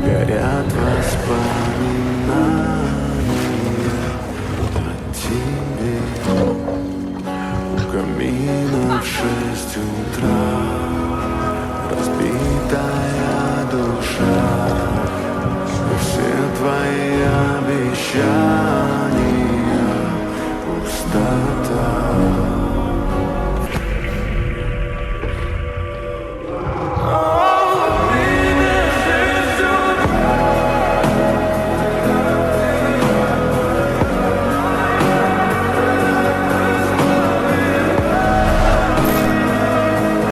горят воспоминания о тебе. У камина в 6 утра разбитая душа, и все твои обещания